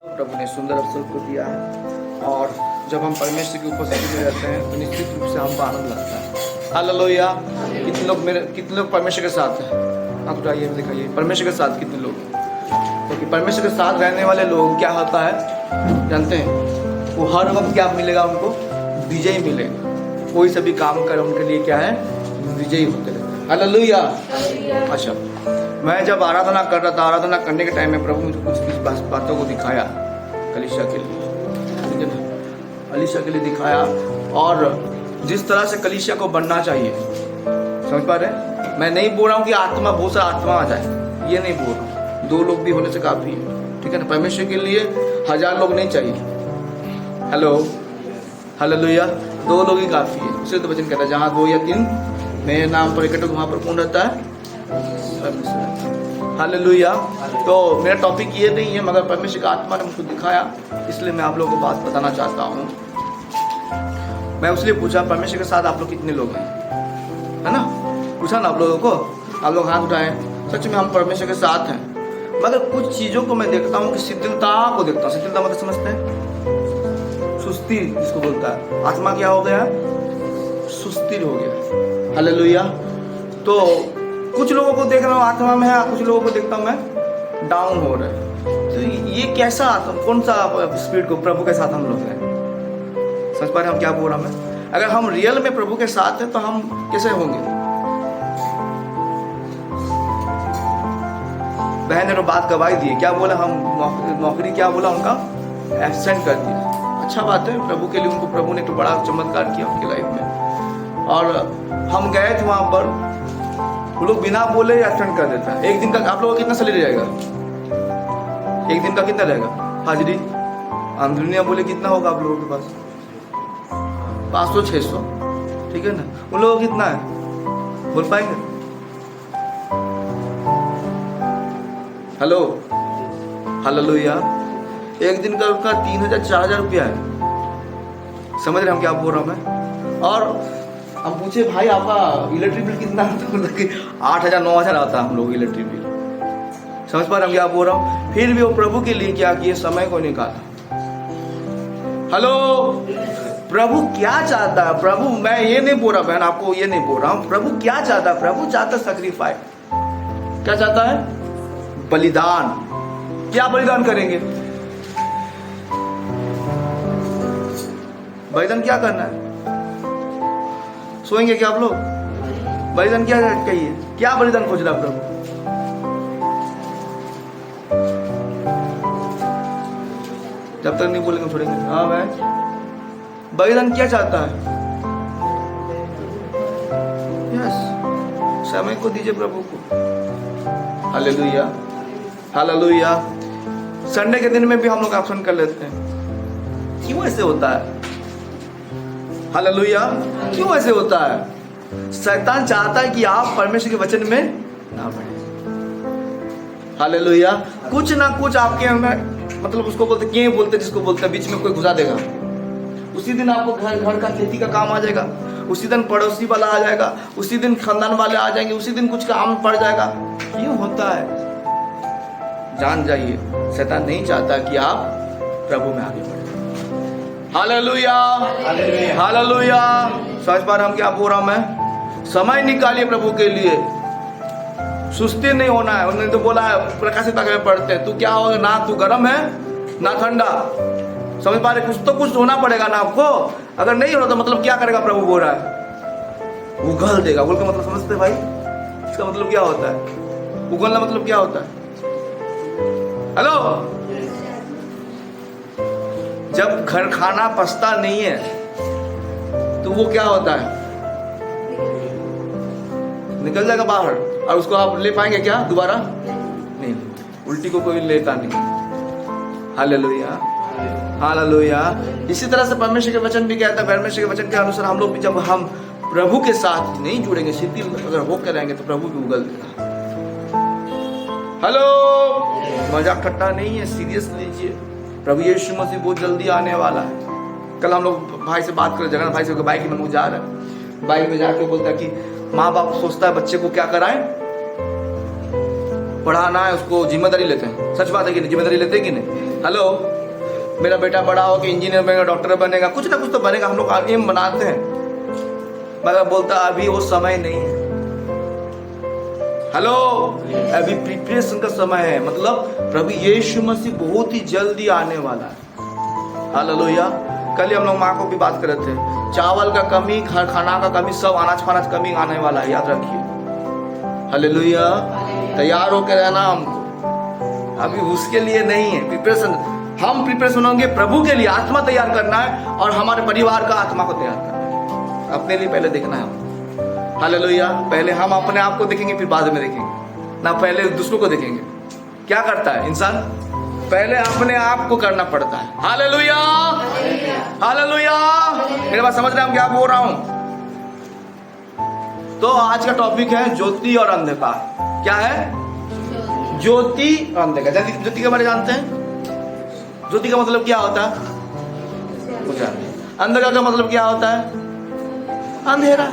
प्रभु ने सुंदर अवसर को दिया है और जब हम परमेश्वर की उपस्थिति में रहते हैं तो निश्चित रूप से हमको आनंद लगता है। हालेलुया। कितने लोग परमेश्वर के साथ हैं? आप उठाइए, दिखाइए परमेश्वर के साथ कितने लोग हैं। क्योंकि परमेश्वर के साथ रहने वाले लोग क्या होता है जानते हैं, वो हर वक्त क्या मिलेगा उनको? विजय मिलेगा। कोई सा भी काम करे उनके लिए क्या है? विजयी होते रहते हैं। हालेलुया। अच्छा, मैं जब आराधना कर रहा था, आराधना करने के टाइम में प्रभु मुझे कुछ बातों को दिखाया कलीसिया के लिए, ठीक है ना, कलीसिया के लिए दिखाया और जिस तरह से कलीसिया को बनना चाहिए। समझ पा रहे हैं? मैं नहीं बोल रहा हूँ कि आत्मा बहुत सारा आत्मा आ जाए, ये नहीं बोल रहा हूँ। 2 लोग भी होने से काफी है, ठीक है ना। परमेश्वर के लिए 1000 लोग नहीं चाहिए। Hello, hallelujah. 2 लोग ही काफी है। उसे तो वचन कहता है जहाँ 2 या 3 मेरे नाम पर इकट्ठे वहां पर कौन रहता है? हालेलुया। तो मेरा टॉपिक ये नहीं है, मगर परमेश्वर का आत्मा ने मुझको दिखाया, इसलिए मैं आप लोगों को बात बताना चाहता हूँ। मैं उसलिए पूछा परमेश्वर के साथ आप लोग कितने लोग हैं, है ना? पूछा ना आप लोगों को, आप लोग हाथ उठाए। सच में हम परमेश्वर के साथ हैं, मगर कुछ चीजों को मैं देखता हूँ कि शिथिलता को देखता हूँ। शिथिलता मतलब समझते हैं? सुस्ती जिसको बोलता है। आत्मा क्या हो गया? सुस्ती हो गया। हालेलुया। तो कुछ लोगों को देख रहा हूँ आत्मा में है, कुछ लोगों को देखता हूँ मैं डाउन हो रहा है। तो ये कैसा आत्मा, कौन सा स्पीड को? प्रभु के साथ हम लोग हैं। समझ पा रहे हैं हम क्या बोल रहा हूँ? अगर हम रियल में प्रभु के साथ हैं तो हम कैसे होंगे? बहन ने तो बात गवाही दी। क्या बोला? हम नौकरी क्या बोला उनका? एब्सेंट कर दिया। अच्छा बात है, प्रभु के लिए उनको प्रभु ने तो बड़ा चमत्कार किया उनकी लाइफ में। और हम गए थे वहां पर, वो लोग बिना बोले एब्सेंट कर देता है। एक दिन का आप लोगों का कितना सैलरी रहेगा? एक दिन का कितना रहेगा हाजिरी? दुनिया बोले कितना होगा आप लोगों के पास? 500-600, ठीक है ना। उन लोगों को कितना है बोल पाएंगे? Hello, hallelujah. एक दिन का उनका 3000-4000 रुपया है। समझ रहे हम क्या बोल रहा हूँ मैं? और हम पूछे भाई आपका इलेक्ट्रिक बिल कितना आता है? मतलब कि 8000-9000 आता है हम लोग इलेक्ट्रिक बिल। समझ पा रहे हम क्या बोल रहा हूँ? फिर भी वो प्रभु के लिए क्या किए? समय को निकाला। हेलो, प्रभु क्या चाहता है? प्रभु, मैं ये नहीं बोल रहा बहन, आपको ये नहीं बोल रहा हूँ। प्रभु क्या चाहता है? प्रभु चाहता है सैक्रिफाइस। क्या चाहता है? बलिदान। क्या बलिदान करेंगे? बलिदान क्या करना है? सोएंगे क्या आप लोग? बलिदान क्या कहिए? क्या बलिदान खोज रहा प्रभु? जब तक नहीं बोलेंगे छोड़ेंगे। हाँ भाई, बलिदान क्या चाहता है? यस, समय को दीजिए प्रभु को। Hallelujah, hallelujah. संडे के दिन में भी हम लोग एब्सेंट कर लेते हैं। क्यों ऐसे होता है? हालेलुया। क्यों ऐसे होता है? शैतान चाहता है कि आप परमेश्वर के वचन में ना बढ़े। हालेलुया। कुछ ना कुछ आपके अंदर, मतलब उसको बोलते क्यों बोलते, जिसको बोलते बीच में कोई घुसा देगा। उसी दिन आपको घर का खेती का काम आ जाएगा, उसी दिन पड़ोसी वाला आ जाएगा, उसी दिन खानदान वाले आ जाएंगे, उसी दिन कुछ काम पड़ जाएगा। क्यों होता है? जान जाइए, शैतान नहीं चाहता कि आप प्रभु में आगे बढ़े। Hallelujah, hallelujah. समझ पा रहे हम क्या बोल रहा हूं मैं? समय निकालिए प्रभु के लिए। सुस्ती नहीं होना है। उन्होंने तो बोला है प्रकाशित में पढ़ते हैं, तू क्या होगा? ना तू गर्म है ना ठंडा। समझ पा रहे? कुछ तो कुछ होना पड़ेगा ना आपको। अगर नहीं होना तो मतलब क्या करेगा? प्रभु बोल रहा है उगल देगा। उगल का मतलब समझते भाई? इसका मतलब क्या होता है? उगलना मतलब क्या होता है? हेलो, जब घर खाना पचता नहीं है तो वो क्या होता है? निकल जाएगा बाहर। और उसको आप ले पाएंगे क्या दोबारा? नहीं, उल्टी को कोई लेता नहीं। Hallelujah, hallelujah. इसी तरह से परमेश्वर के वचन भी कहता है, परमेश्वर के वचन के अनुसार हम लोग भी जब हम प्रभु के साथ नहीं जुड़ेंगे, शिथिल अगर होकर रहेंगे तो प्रभु भी उगल देगा। हेलो, मजाक ठट्टा नहीं है, सीरियस लीजिए। प्रभु यीशु मसीह बहुत जल्दी आने वाला है। कल हम लोग भाई से बात कर, जगन भाई से बाइक में जा रहा है, बाइक में जाके बोलता है कि माँ बाप सोचता है बच्चे को क्या कराएं, पढ़ाना है, उसको जिम्मेदारी लेते हैं। सच बात है कि नहीं? जिम्मेदारी लेते हैं कि नहीं? हेलो, मेरा बेटा बड़ा हो कि इंजीनियर बनेगा, डॉक्टर बनेगा, कुछ ना कुछ तो बनेगा, हम लोग एम बनाते हैं, मगर बोलता अभी वो समय नहीं है। हेलो, अभी प्रिपरेशन का समय है, मतलब प्रभु यीशु मसीह बहुत ही जल्दी आने वाला है। हालेलुया। कल ही हम लोग माँ को भी बात कर रहे थे, चावल का कमी, खाना का कमी, सब अनाज फानाज कमी आने वाला है, याद रखिए। हालेलुया। तैयार होकर रहना हमको, अभी उसके लिए नहीं है प्रिपरेशन, हम प्रिपरेशन होंगे प्रभु के लिए, आत्मा तैयार करना है और हमारे परिवार का आत्मा को तैयार करना है, अपने लिए पहले देखना है। हालेलुया। पहले हम अपने आप को देखेंगे, फिर बाद में देखेंगे ना, पहले दूसरों को देखेंगे। क्या करता है इंसान? पहले अपने आप को करना पड़ता है। Hallelujah, hallelujah. मेरे बात समझ रहे हैं हम क्या बोल रहा हूं? तो आज का टॉपिक है ज्योति और अंधकार। क्या है? ज्योति और अंधकार। ज्योति के बारे में जानते हैं? ज्योति का मतलब क्या होता है? अंधकार का मतलब क्या होता है? अंधेरा।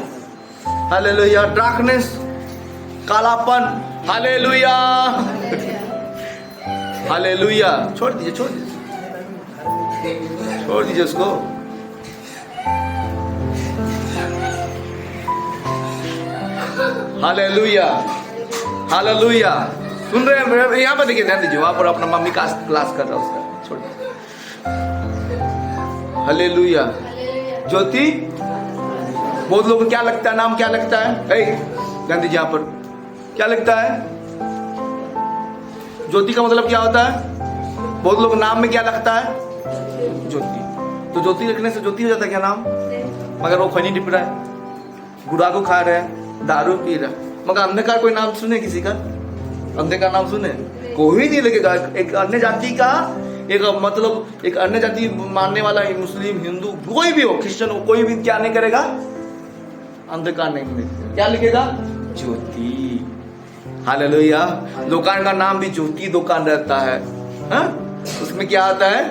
हालेलुया। डार्कनेस, कालापन। Hallelujah, hallelujah. छोड़ दीजिए, छोड़ दीजिए, छोड़ दीजिए उसको। Hallelujah, hallelujah. सुन रहे हैं? यहाँ पर देखिए, ध्यान दीजिए, वहां पर अपना मम्मी का क्लास कर रहा है उसका, छोड़ दीजिए। हालेलुया। ज्योति, बहुत लोगों को क्या लगता है, नाम क्या लगता है? ध्यान दीजिए, यहाँ पर क्या लगता है? ज्योति का मतलब क्या होता है? बहुत लोग नाम में क्या लगता है? ज्योति। तो ज्योति रखने से ज्योति हो जाता है क्या नाम? मगर वो खैनी टिप रहा है, गुड़ा को खा रहा है, दारू पी रहा है, मगर अंधकार कोई नाम सुने किसी का? अंधकार नाम सुने? कोई नहीं लगेगा। एक अन्य जाति का, एक मतलब एक अन्य जाति मानने वाला, मुस्लिम, हिंदू, कोई भी हो, क्रिश्चियन हो, कोई भी क्या नहीं करेगा? अंधकार नहीं लिखेगा। क्या लिखेगा? ज्योति। हालेलुया। दुकान का नाम भी ज्योति दुकान रहता है, हा? उसमें क्या आता है?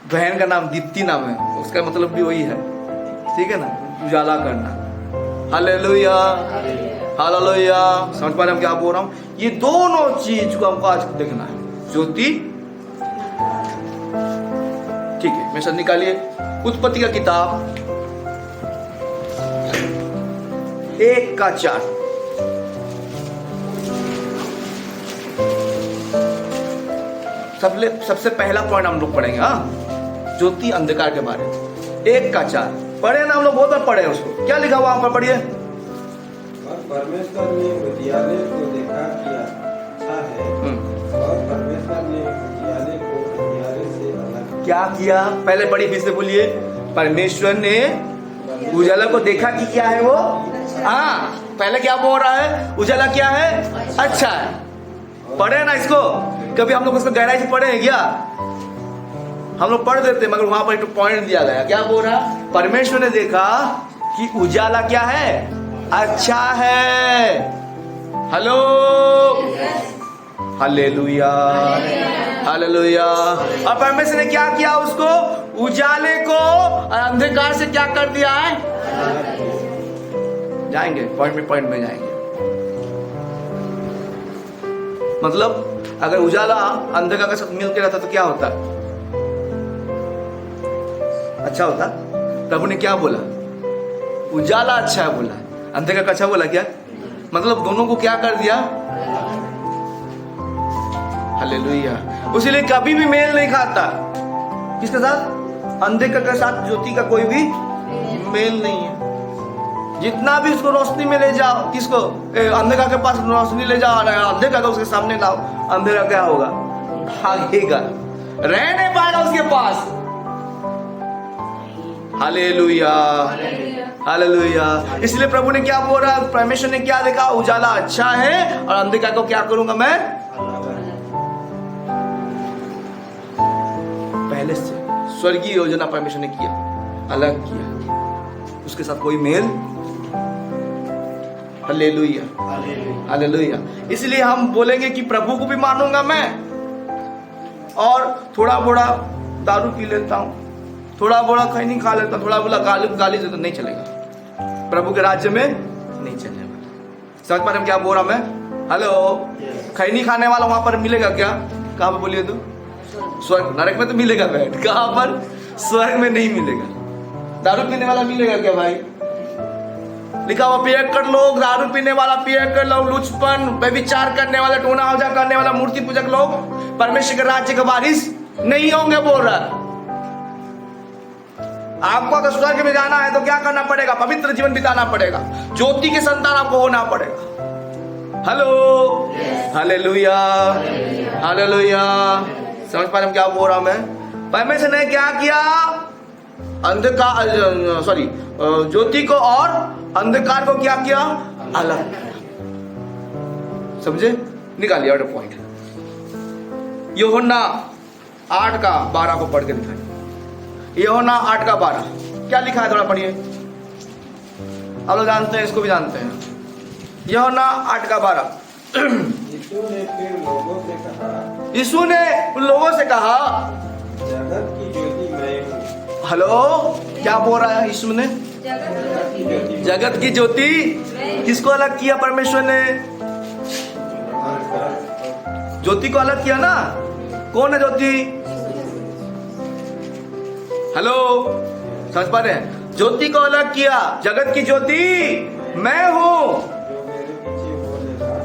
बहन का नाम दीप्ति नाम है, उसका मतलब भी वही है, ठीक है ना, उजाला करना। Hallelujah, hallelujah. समझ पा रहे हम क्या बोल रहा हूं? ये दोनों चीज को हमको आज देखना है, ज्योति। ठीक है, मैं सब निकालिए उत्पत्ति का किताब 1:4। सबसे पहला पॉइंट हम लोग पढ़ेंगे, हाँ, ज्योति अंधकार के बारे में। 1:4 पढ़े ना हम लोग, बहुत बार पढ़े उसको। क्या लिखा हुआ वहां पर? पढ़िए। और परमेश्वर ने उजियाले को देखा कि अच्छा है, और परमेश्वर ने उजियाले को अंधियारे से अलग क्या किया? पहले पढ़ी, फिर से बोलिए। परमेश्वर ने उजाला को देखा कि क्या है वो? हाँ, पहले क्या बोल रहा है? उजाला क्या है? अच्छा है। पढ़े ना इसको? कभी हम लोग उसको गहराई से पढ़े हैं क्या? हम लोग पढ़ देते, मगर वहां पर एक पॉइंट दिया गया। क्या बोल रहा? परमेश्वर ने देखा कि उजाला क्या है? अच्छा है। Hello, hallelujah, hallelujah. और परमेश्वर ने क्या किया? उसको, उजाले को अंधकार से क्या कर दिया है? जाएंगे पॉइंट में जाएंगे। मतलब अगर उजाला अंधकार के साथ मिलकर रहता तो क्या होता? अच्छा होता। प्रभु ने क्या बोला? उजाला अच्छा है बोला, अंधकार का अच्छा बोला क्या? मतलब दोनों को क्या कर दिया? हालेलुया। उसीलिए कभी भी मेल नहीं खाता। किसके साथ? अंधकार के साथ ज्योति का कोई भी मेल नहीं है। जितना भी उसको रोशनी में ले जाओ, किसको? अंधकार के पास रोशनी ले जाओ, अंधेरा का उसके सामने लाओ, अंधेरा क्या होगा? भागेगा, रह नहीं पाएगा उसके पास। Hallelujah, hallelujah. इसलिए प्रभु ने क्या बोल रहा? परमेश्वर ने क्या देखा? उजाला अच्छा है, और अंधकार को क्या करूंगा मैं? पहले से स्वर्गीय योजना परमेश्वर ने किया, अलग किया, उसके साथ कोई मेल। Hallelujah, hallelujah. इसलिए हम बोलेंगे कि प्रभु को भी मानूंगा मैं, और थोड़ा बड़ा दारू पी लेता हूं, थोड़ा बड़ा खैनी खा लेता हूं, थोड़ा बड़ा गाली से तो नहीं चलेगा, प्रभु के राज्य में नहीं चलेगा। समझ पा रहे क्या बोल रहा मैं? हेलो, खैनी खाने वाला वहां पर मिलेगा क्या? कहाँ पर बोलिए तो? स्वर्ग। नरक में तो मिलेगा बैठ, कहाँ पर? स्वर्ग में नहीं मिलेगा। दारू पीने वाला मिलेगा क्या भाई? लिखा हुआ पियक्कड़ लोग, दारू पीने वाला पियक्कड़ लोग, लुचपन, व्यभिचार करने वाला, टोना औजा करने वाला, मूर्ति पूजक लोग परमेश्वर के राज्य के वारिस नहीं होंगे बोल रहा है। आपको अगर स्वर्ग में जाना है तो क्या करना पड़ेगा? पवित्र जीवन बिताना पड़ेगा, ज्योति के संतान आपको होना पड़ेगा। Hello, hallelujah, hallelujah. समझ पा रहे हम क्या बोल रहा हूं मैं? परमेश्वर ने क्या किया? अंधकार, सॉरी, ज्योति को और अंधकार को क्या किया? अलग किया। समझे? निकालिए ऑर्डर पॉइंट। यूहन्ना 8:12 को पढ़ के दिखाइए। यूहन्ना 8:12 क्या लिखा है? थोड़ा पढ़िए। आप लोग जानते हैं, इसको भी जानते हैं। यूहन्ना 8:12। यीशु ने फिर लोगों से कहा, यीशु ने उन लोगों से कहा, जगत की ज्योति मैं हूँ। हेलो, क्या बोल रहा है यीशु ने? जगत की ज्योति। किसको अलग किया परमेश्वर ने? ज्योति को अलग किया ना। कौन है ज्योति? हेलो, समझ पा रहे हैं? ज्योति को अलग किया। जगत की ज्योति मैं हूं,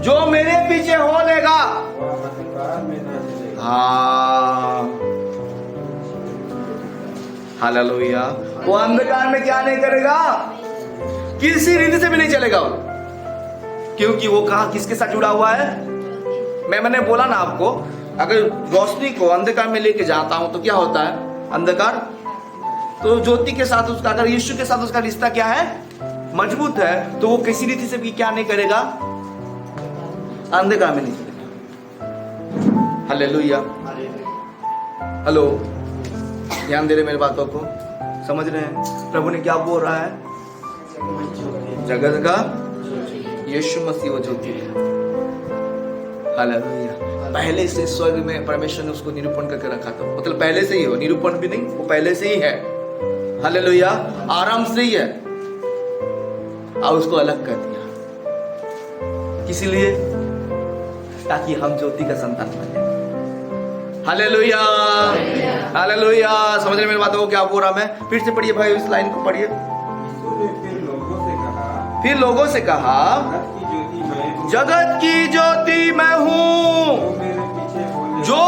जो मेरे पीछे हो लेगा वह अंधकार में ना चलेगा। हाँ, हालेलुया। वो अंधकार में क्या नहीं करेगा? किसी रीति से भी नहीं चलेगा वो। क्योंकि वो कहा किसके साथ जुड़ा हुआ है? मैंने बोला ना आपको, अगर रोशनी को अंधकार में लेके जाता हूं तो क्या होता है? अंधकार। तो ज्योति के साथ उसका, अगर यीशु के साथ उसका रिश्ता क्या है? मजबूत है, तो वो किसी रीति से भी क्या नहीं करेगा? अंधकार में नहीं चलेगा। हालेलुया, हेलो, ध्यान दे रहे मेरी बातों को? समझ रहे हैं प्रभु ने क्या बोल रहा है? जगत का यीशु मसीह वो ज्योति है। हालेलुया। पहले से स्वर्ग में परमेश्वर ने उसको निरूपण करके रखा था। मतलब पहले से ही हो, निरूपण भी नहीं, वो पहले से ही है। हालेलुया, आराम से ही है। और उसको अलग कर दिया, किस लिए? ताकि हम ज्योति का संतान बने। Hallelujah, hallelujah. समझ रहे मेरी बातों को क्या बोल रहा मैं? फिर से पढ़िए भाई, इस लाइन को पढ़िए। यीशु ने फिर लोगों से कहा, जगत की ज्योति मैं हूँ, जो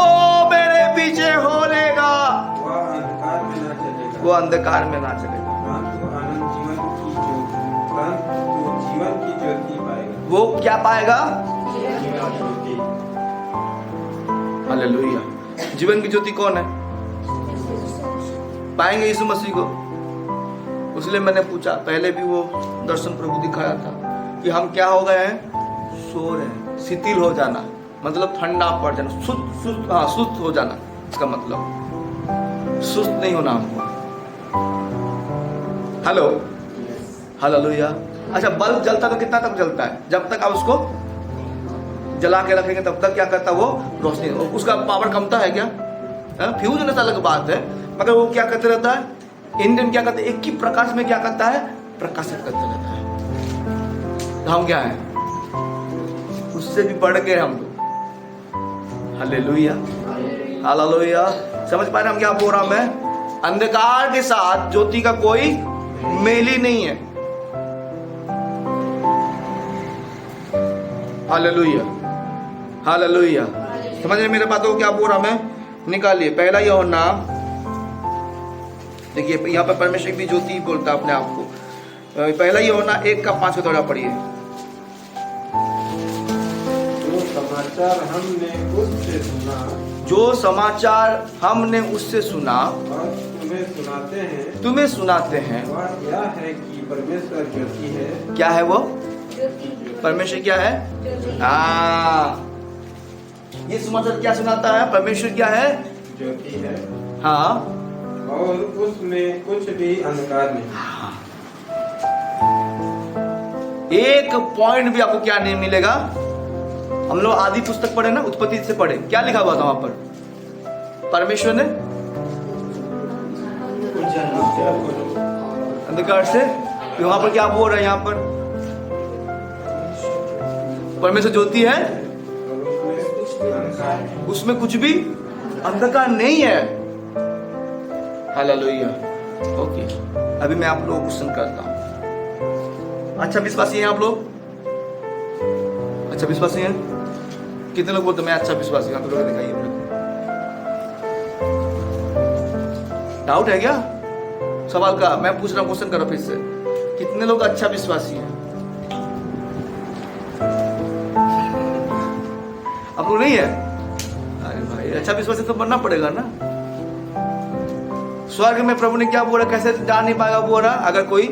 मेरे पीछे हो लेगा वो अंधकार में ना चलेगा, जीवन की ज्योति पाएगा। वो क्या पाएगा? हालेलुया। जीवन की ज्योति कौन है? पाएंगे यीशु मसीह को। इसलिए मैंने पूछा, पहले भी वो दर्शन प्रभु दिखाया था कि हम क्या हो गए हैं? सो रहे हैं। शिथिल हो जाना मतलब ठंडा पड़ जाना, सुस्त हो जाना। इसका मतलब सुस्त नहीं होना हमको। Hello, hallelujah. अच्छा, बल्ब जलता तो कितना तक जलता है? जब तक आप उसको जला के रखेंगे तब तक क्या करता है वो? रोशनी। उसका पावर कमता है क्या? फ्यूज होने से अलग बात है, मगर वो क्या करते रहता है? इंडियन क्या करते? एक ही प्रकाश में क्या करता है? प्रकाशित करते रहता है। तो हम क्या है? उससे भी बढ़ गए हम लोग। Hallelujah, hallelujah. समझ पा रहे हम क्या बोल रहा हूं मैं? अंधकार के साथ ज्योति का कोई मेल ही नहीं है। Hallelujah, hallelujah. समझ रहे मेरे बातों को क्या बोल रहा मैं? निकालिए पहला यूहन्ना। देखिए यहाँ पर परमेश्वर भी ज्योति बोलता है अपने आप को। पहला यूहन्ना 1:5 थोड़ा पढ़िए। जो समाचार हमने उससे सुना और तुम्हें सुनाते हैं वह यह है कि परमेश्वर ज्योति है। क्या है वो? परमेश्वर क्या है? हाँ, ये समाचार क्या सुनाता है? परमेश्वर क्या है? ज्योति है। हाँ, और उसमें कुछ भी अंधकार नहीं। एक पॉइंट भी आपको क्या नहीं मिलेगा? हम लोग आदि पुस्तक पढ़े ना, उत्पत्ति से पढ़े, क्या लिखा हुआ था वहां पर? परमेश्वर ने अंधकार से, तो वहां पर क्या बोल रहा है? यहाँ पर परमेश्वर ज्योति है उसमें कुछ भी अंधकार नहीं है। हालेलुया। ओके, अभी मैं आप लोगों को क्वेश्चन करता हूं। अच्छा विश्वासी हैं आप लोग? अच्छा विश्वासी हैं? कितने लोग बोलते मैं अच्छा विश्वासी हूं? आप लोग दिखाइए मेरे को। डाउट है क्या सवाल का? मैं पूछ रहा हूं, क्वेश्चन करो फिर से। कितने लोग अच्छा विश्वासी हैं? आप लोग नहीं है? अरे भाई, अच्छा विश्वासी तो बनना पड़ेगा ना। स्वर्ग में प्रभु ने क्या बोला, कैसे जान नहीं पाएगा बोला? अगर कोई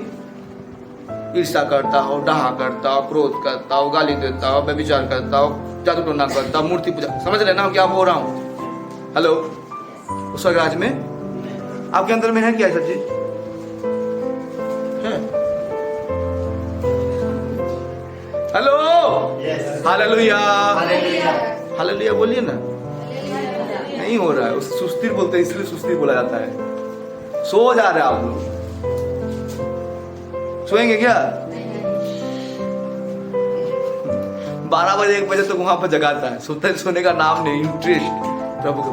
ईर्ष्या करता हो, डहा करता हो, क्रोध करता हो, गाली देता हो, व्यभिचार करता हो, जादू टोना करता हो, मूर्ति पूजा, समझ लेना क्या बोल रहा हूं? हेलो, उस स्वर्ग में आपके अंदर में है क्या ऐसा चीज? है? हेलो, हालेलुया, हालेलुया बोलिए ना। नहीं हो रहा है, उस सुस्ती बोलते हैं, इसलिए सुस्ती बोला जाता है। सो जा रहे आप लोग? सोएंगे क्या? 12 बजे 1 बजे तक वहां पर जगाता है, सोने का नाम नहीं, इंटरेस्ट प्रभु को।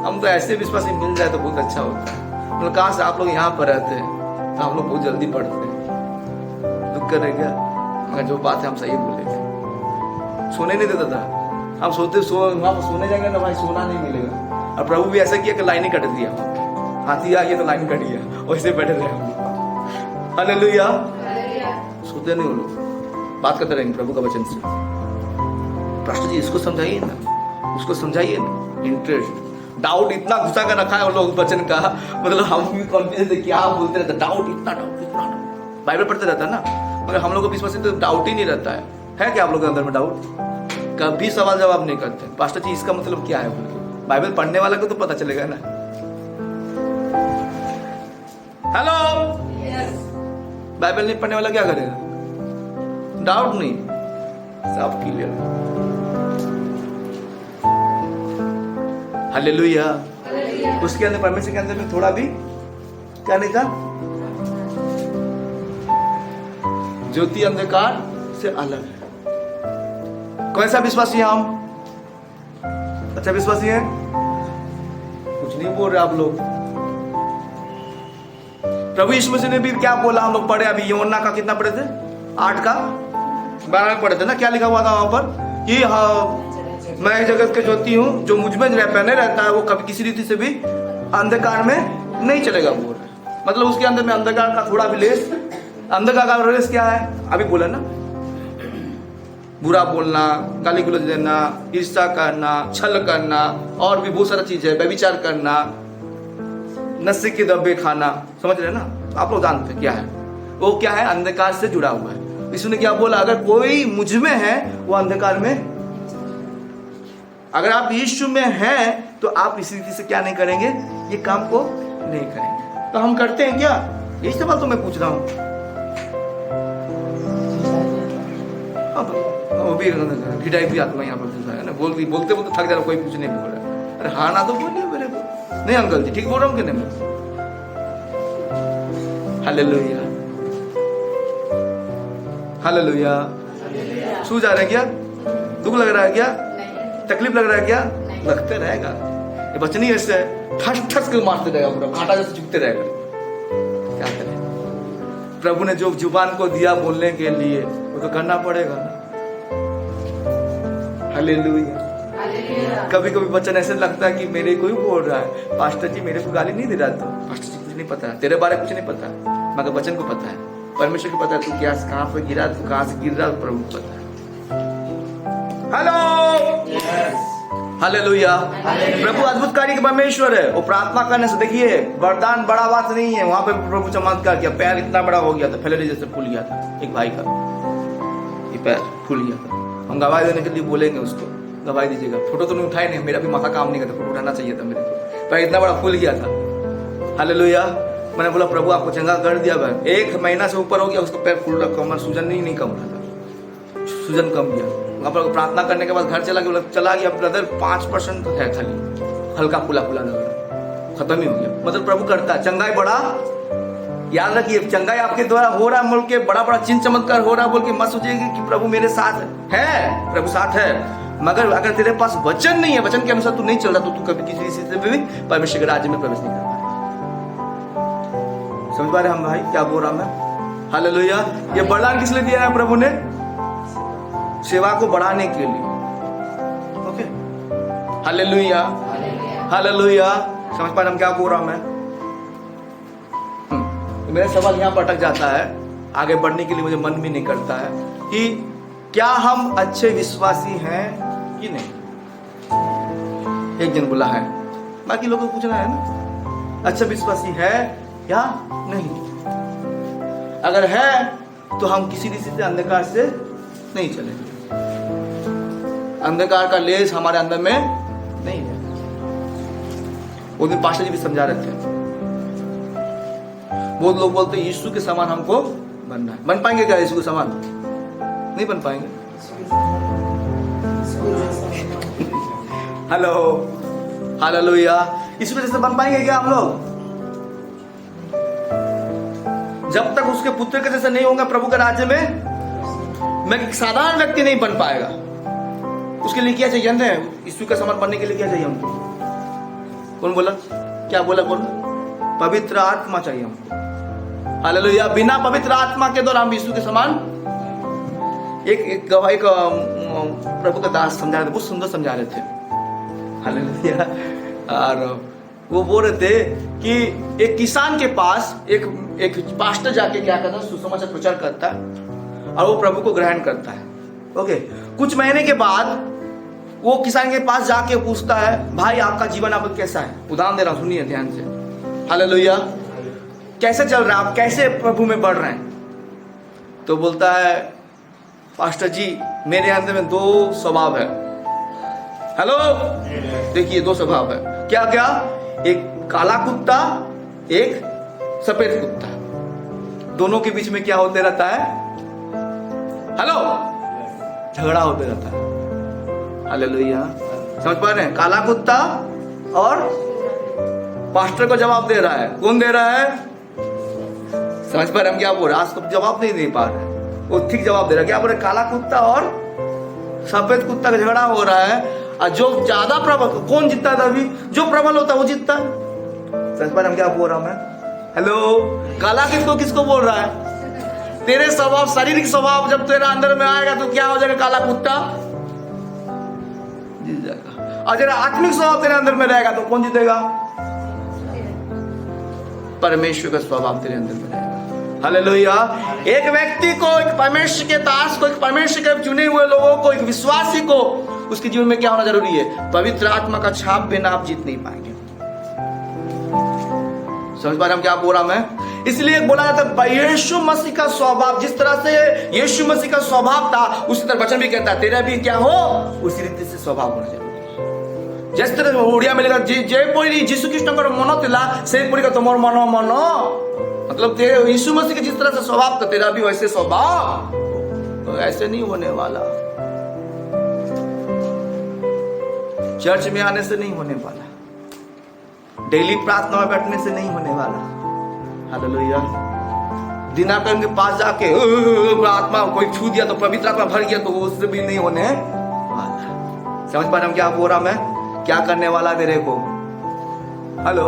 हम तो ऐसे विश्वासी मिल जाए तो बहुत अच्छा होता है। मतलब कहाँ से आप लोग यहाँ पर रहते हैं तो हम लोग बहुत जल्दी पढ़ते हैं। दुख कर रहे क्या? मगर जो बात है हम सही बोलेंगे। सोने नहीं देता था, हम वहां पर सोने जाएंगे ना भाई, सोना नहीं मिलेगा। और प्रभु भी ऐसा किया कि लाइन ही कट दिया, हाथी आ गया तो लाइन कट गया, वैसे बैठे रहे हम। हालेलुया। सोते नहीं वो लोग, बात करते रहेंगे प्रभु का वचन से। पास्टर जी इसको समझाइए ना, उसको समझाइए ना। इंटरेस्ट, डाउट इतना घुसा कर रखा है वो लोग वचन का, मतलब हम भी कॉन्फिडेंस है क्या बोलते रहते, डाउट इतना बाइबल पढ़ते रहता है ना, मगर हम लोग को विश्वास तो डाउट ही नहीं रहता है क्या आप लोग के अंदर में डाउट? कभी सवाल जवाब नहीं करते। पास्टर जी इसका मतलब क्या है बोल के, बाइबल पढ़ने वाला को तो पता चलेगा ना। हेलो, बाइबल नहीं पढ़ने वाला क्या करेगा? डाउट नहीं, सब क्लियर। हालेलुया। उसके अंदर, परमेश्वर के अंदर में थोड़ा भी क्या नहीं था? ज्योति अंधकार से अलग है। कौन सा विश्वासी है हम? अच्छा विश्वासी है? कुछ नहीं बोल रहे आप लोग। प्रभु यीशु मसीह ने भी क्या बोला? हम लोग पढ़े अभी, यूहन्ना का कितना पढ़े थे? 8 का 12 पढ़े थे ना। क्या लिखा हुआ था वहां पर कि मैं जगत के ज्योति हूं, जो मुझ में बने रहता है वो कभी किसी रीति से भी अंधकार में नहीं चलेगा बोल रहे। मतलब उसके अंदर में अंधकार का थोड़ा भी लेस, अंधकार का रेस क्या है अभी बोला ना? बुरा बोलना, गाली गलौज देना, ईर्ष्या करना, छल करना, और भी बहुत सारा चीज है, व्यभिचार करना, नशे के दब्बे खाना, समझ रहे ना? आप लोग जानते हैं क्या है वो? क्या है? अंधकार से जुड़ा हुआ है। यीशु ने क्या बोला? अगर कोई मुझ में है वो अंधकार में, अगर आप यीशु में हैं तो आप इसी रीति से क्या नहीं करेंगे? ये काम को नहीं करेंगे। तो हम करते हैं क्या? यही सवाल तो मैं पूछ रहा हूं। वो भी ढिठाई भी आत्मा यहाँ पर है ना, बोलते बोलते थक जा रहा, कोई कुछ नहीं बोल रहा। अरे हाँ ना तो बोलिए मेरे को। नहीं अंकल जी ठीक बोल रहा हूँ कि नहीं? Hallelujah, hallelujah. सो जा रहे हैं क्या? दुख लग रहा है क्या? तकलीफ लग रहा है क्या? लगते रहेगा। ये बचन ही ऐसे है, ठस ठस के मारते रहेगा, पूरा कांटा जैसे चुभते रहेगा। क्या करें? प्रभु ने जो जुबान को दिया बोलने के लिए वो तो करना पड़ेगा ना। हालेलुया। कभी कभी बच्चन ऐसे लगता है कि मेरे को ही बोल रहा है, पास्टर जी मेरे को गाली नहीं दे रहा। तो पास्टर जी कुछ नहीं पता है, तेरे बारे में कुछ नहीं पता, मगर बच्चन को पता है, परमेश्वर को पता है तू क्या कहां पर गिरा, तू कहां से गिर रहा, प्रभु को पता है। Hello, hallelujah. प्रभु अद्भुत कार्य के परमेश्वर है। वो प्रार्थना करने से देखिए, वरदान बड़ा बात नहीं है। वहां पे प्रभु चमत्कार किया, पैर इतना बड़ा हो गया था, फैले जैसे फूल गया था एक भाई का, ये पैर फूल गया था। हम गवाही देने के लिए बोलेंगे उसको, गवाही दीजिएगा। फोटो तो नहीं उठाए नहीं, मेरा भी माथा काम नहीं करता, फोटो उठाना चाहिए था मेरे को, पैर इतना बड़ा फूल गया था। हालेलुया। मैंने बोला प्रभु आपको चंगा कर दिया भाई। 1 महीना से ऊपर हो गया, उसका पैर फूल रखा, हमारा सूजन नहीं कम रहा था, सूजन कम गया। वहां पर प्रार्थना करने के बाद घर चला गया ब्रदर, 5% है खाली, हल्का फुला फुला लग रहा, खत्म ही हो गया। मतलब प्रभु करता है चंगाई बड़ा, याद रखिए चंगाई आपके द्वारा हो रहा है, बोल के बड़ा बड़ा चिन्ह चमत्कार हो रहा है बोल के मत सोचिएगा कि प्रभु मेरे साथ है। प्रभु साथ है, मगर अगर तेरे पास वचन नहीं है, वचन के अनुसार तू नहीं चल रहा, तो तू कभी किसी स्थिति में भी परमेश्वर के राज्य में प्रवेश नहीं कर पाएगा। समझ पा रहे हम भाई क्या बोल रहा मैं? हालेलुया। ये वरदान किस लिए दिया है प्रभु ने? सेवा को बढ़ाने के लिए। Okay, hallelujah, hallelujah. समझ पा रहे हम क्या बोल रहा मैं? मेरा सवाल यहाँ पर अटक जाता है, आगे बढ़ने के लिए मुझे मन भी नहीं करता है कि क्या हम अच्छे विश्वासी हैं कि नहीं। एक जन बोला है, बाकी लोगों को पूछना है ना, अच्छा विश्वासी है या नहीं। अगर है तो हम किसी से अंधकार से नहीं चलेंगे, अंधकार का लेस हमारे अंदर में नहीं है। वो दिन पास्टर जी भी समझा रहे थे, बहुत लोग बोलते यीशु के समान हमको बनना है। बन पाएंगे क्या यीशु के समान? नहीं बन पाएंगे। Hello, hallelujah. इस वजह से बन पाएंगे क्या हम लोग? जब तक उसके पुत्र के जैसे नहीं होंगे प्रभु के राज्य में, मैं एक साधारण व्यक्ति नहीं बन पाएगा। उसके लिए क्या चाहिए? यीशु का समान बनने के लिए क्या चाहिए हमको? कौन बोला? क्या बोला? कौन? पवित्र आत्मा चाहिए हमको। हालेलुया। बिना पवित्र आत्मा के द्वारा हम यीशु के समान एक गवाही का प्रभु का दास समझा रहे थे, बहुत सुंदर समझा रहे थे। हालेलुया। और वो बोल रहे थे कि एक किसान के पास एक पास्टर जाके क्या करता है, सुसमाचार प्रचार करता है और वो प्रभु को ग्रहण करता है। ओके, कुछ महीने के बाद वो किसान के पास जाके पूछता है, भाई आपका जीवन अब कैसा है? उदाहरण दे रहा हूं, सुनिए ध्यान से। हालेलुया। कैसे चल रहा है, आप कैसे प्रभु में बढ़ रहे हैं? तो बोलता है, पास्टर जी मेरे अंदर में 2 स्वभाव है। हेलो, देखिए 2 स्वभाव है। क्या क्या? एक काला कुत्ता, एक सफेद कुत्ता। दोनों के बीच में क्या होते रहता है? हेलो, झगड़ा होते रहता है। हालेलुया। समझ पा रहे हैं? काला कुत्ता और पास्टर को जवाब दे रहा है। कौन दे रहा है? समझ पा रहे हम क्या बोल रहे हैं? आज तो जवाब नहीं दे पा रहे, वो ठीक जवाब दे रहा है। क्या बोल रहे? काला कुत्ता और सफेद कुत्ता का झगड़ा हो रहा है, और जो ज्यादा प्रबल, कौन जीतता है? अभी जो प्रबल होता है वो जीतता है। समझ पा रहे हम क्या बोल रहा हूं मैं? हेलो, काला किसको बोल रहा है? तेरे स्वभाव, शारीरिक स्वभाव जब तेरा अंदर में आएगा तो क्या हो जाएगा? काला कुत्ता जीत जाएगा। और जरा आत्मिक स्वभाव तेरे अंदर में रहेगा तो कौन जीतेगा? परमेश्वर का स्वभाव तेरे अंदर में रहेगा। हालेलुया। एक व्यक्ति को, एक परमेश्वर के दास को, एक परमेश्वर के चुने हुए लोगों को, एक विश्वासी को, उसके जीवन में क्या होना जरूरी है? पवित्र आत्मा का छाप बिना आप जीत नहीं पाएंगे। समझ पा रहे हम क्या बोल रहा मैं? इसलिए बोला जाता है यीशु मसीह का स्वभाव, जिस तरह से यीशु मसीह का स्वभाव था उसी तरह वचन भी कहता है तेरा भी क्या हो, उसी रीति से स्वभाव होना जरूरी है। जिस तरह ओडिया में लिखा जयपुरी जीशु कृष्ण मन थिला से पुरी का तुमर मन मन, मतलब तेरे यीशु मसीह के जिस तरह से स्वभाव था तेरा भी वैसे स्वभाव। तो ऐसे नहीं होने वाला, चर्च में आने से नहीं होने वाला, डेली प्रार्थना में बैठने से नहीं होने वाला। हालेलुया। दिनाकर के पास जाके आत्मा कोई छू दिया तो पवित्र आत्मा भर गया तो उससे भी नहीं होने वाला। समझ पा रहे हम क्या बोल रहा मैं? क्या करने वाला तेरे को? हेलो,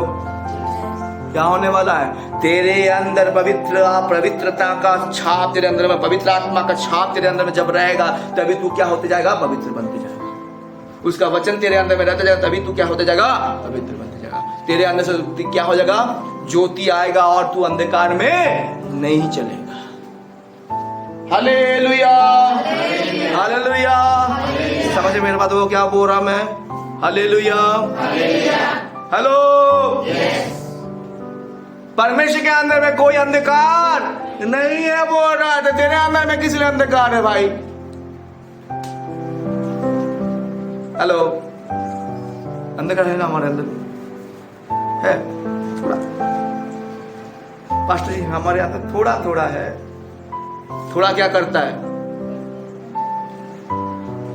क्या होने वाला है? तेरे अंदर पवित्रता का छाप तेरे अंदर में, पवित्र आत्मा का छाप तेरे अंदर में जब रहेगा तभी तू क्या होते जाएगा? पवित्र बनते जाएगा। उसका वचन तेरे अंदर में रहता जाएगा तभी तू क्या होते जाएगा? पवित्र बनते जाएगा। तेरे अंदर से क्या हो जाएगा? ज्योति आएगा और तू अंधकार में नहीं चलेगा। Hallelujah, hallelujah. समझ मेरे बात को क्या बोल रहा मैं? हालेलुया। हेलो, परमेश्वर के अंदर में कोई अंधकार नहीं है बोल रहा है, तो तेरे अंदर में किस लिए अंधकार है भाई? हेलो, अंधकार है ना हमारे अंदर है? थोड़ा पास्टर जी हमारे अंदर थोड़ा है। थोड़ा क्या करता है?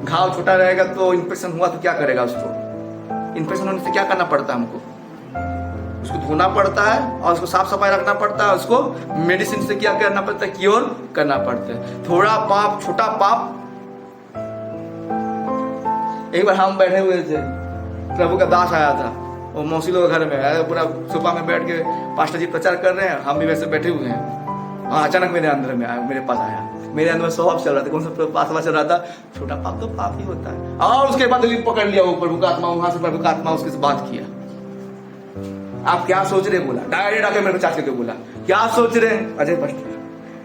घाव छोटा रहेगा तो इन्फेक्शन हुआ तो क्या करेगा? उसको इन्फेक्शन होने से क्या करना पड़ता है? हमको उसको धोना पड़ता है और उसको साफ सफाई रखना पड़ता है, उसको मेडिसिन से क्या करना पड़ता है? क्योर करना पड़ता है। थोड़ा पाप, छोटा पाप एक बार हम बैठे हुए थे, प्रभु का दास आया था, वो मौसी लोग घर में आया, पूरा सोफा में बैठ के पास्टर जी प्रचार कर रहे हैं, हम भी वैसे बैठे हुए हैं। हाँ, अचानक मेरे अंदर में आया, मेरे पास आया, मेरे अंदर में स्वभाव चल रहा था, कौन सा पास चल रहा था, छोटा पाप तो पाप ही होता है। और उसके बाद पकड़ लिया वो प्रभु का आत्मा, वहां से प्रभु का आत्मा उसके से बात किया। आप क्या सोच रहे बोला, डायरेक्ट आके मेरे को चाच के बोला, क्या सोच रहे हैं अजय पास्टर,